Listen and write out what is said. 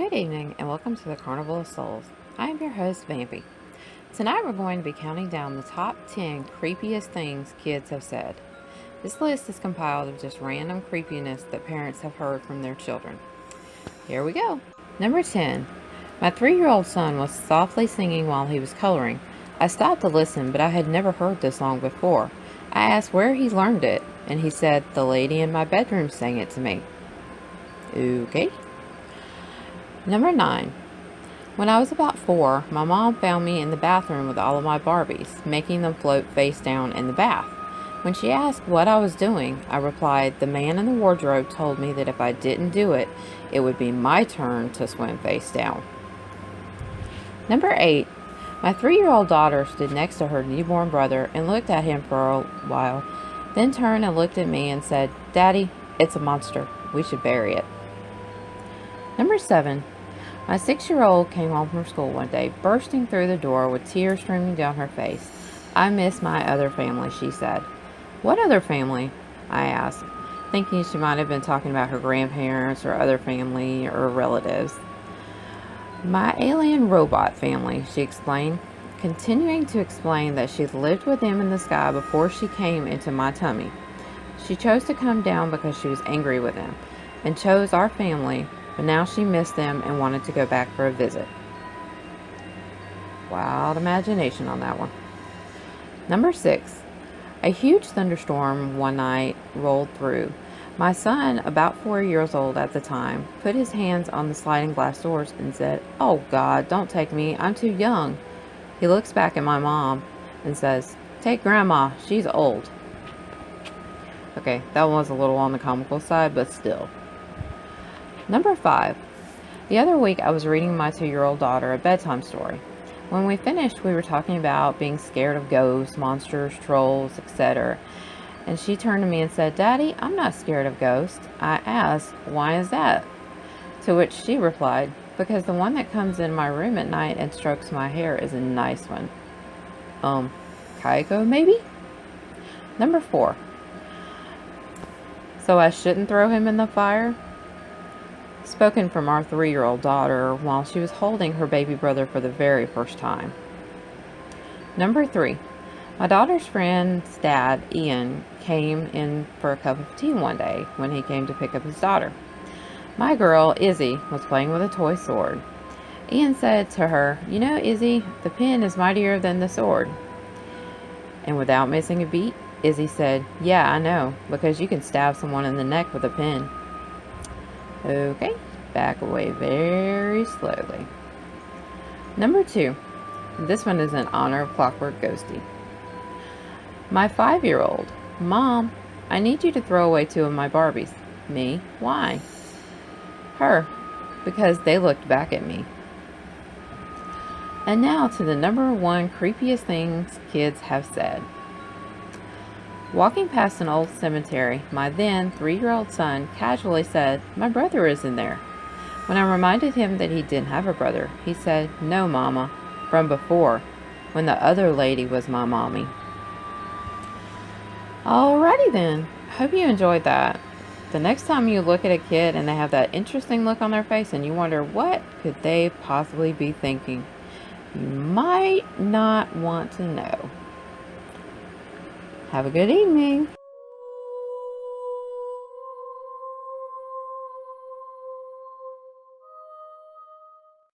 Good evening and welcome to the Carnival of Souls. I am your host, Vampy. Tonight we're going to be counting down the top 10 creepiest things kids have said. This list is compiled of just random creepiness that parents have heard from their children. Here we go. Number 10. My 3-year-old son was softly singing while he was coloring. I stopped to listen, but I had never heard this song before. I asked where he learned it, and he said, "The lady in my bedroom sang it to me." Okay. Number 9. When I was about 4, my mom found me in the bathroom with all of my Barbies, making them float face down in the bath. When she asked what I was doing, I replied, "The man in the wardrobe told me that if I didn't do it, it would be my turn to swim face down." Number 8. My 3-year-old daughter stood next to her newborn brother and looked at him for a while, then turned and looked at me and said, "Daddy, it's a monster. We should bury it." Number 7. My 6-year-old came home from school one day, bursting through the door with tears streaming down her face. "I miss my other family," she said. "What other family?" I asked, thinking she might have been talking about her grandparents or other family or relatives. "My alien robot family," she explained, continuing to explain that she lived with them in the sky before she came into my tummy. She chose to come down because she was angry with them, and chose our family, but now she missed them and wanted to go back for a visit. Wild imagination on that one. Number 6. A huge thunderstorm one night rolled through. My son, about 4 years old at the time, put his hands on the sliding glass doors and said, "Oh God, don't take me, I'm too young." He looks back at my mom and says, "Take Grandma, she's old." Okay, that one was a little on the comical side, but still. Number 5. The other week I was reading my 2-year-old daughter a bedtime story. When we finished, we were talking about being scared of ghosts, monsters, trolls, etc. And she turned to me and said, "Daddy, I'm not scared of ghosts." I asked, "Why is that?" To which she replied, "Because the one that comes in my room at night and strokes my hair is a nice one." Kaiko maybe? Number 4. So I shouldn't throw him in the fire? Spoken from our 3-year-old daughter while she was holding her baby brother for the very first time. Number 3. My daughter's friend's dad, Ian, came in for a cup of tea one day when he came to pick up his daughter. My girl, Izzy, was playing with a toy sword. Ian said to her, "You know, Izzy, the pen is mightier than the sword." And without missing a beat, Izzy said, "Yeah, I know, because you can stab someone in the neck with a pen." Okay, back away very slowly. Number 2. This one is in honor of Clockwork Ghosty. My 5-year-old, "Mom, I need you to throw away 2 of my Barbies." Me, "Why?" Her, "Because they looked back at me." And now to the number 1 creepiest things kids have said. Walking past an old cemetery, my then 3-year-old son casually said, "My brother is in there." When I reminded him that he didn't have a brother, he said, "No, Mama, from before, when the other lady was my mommy." Alrighty then, hope you enjoyed that. The next time you look at a kid and they have that interesting look on their face and you wonder what could they possibly be thinking, you might not want to know. Have a good evening.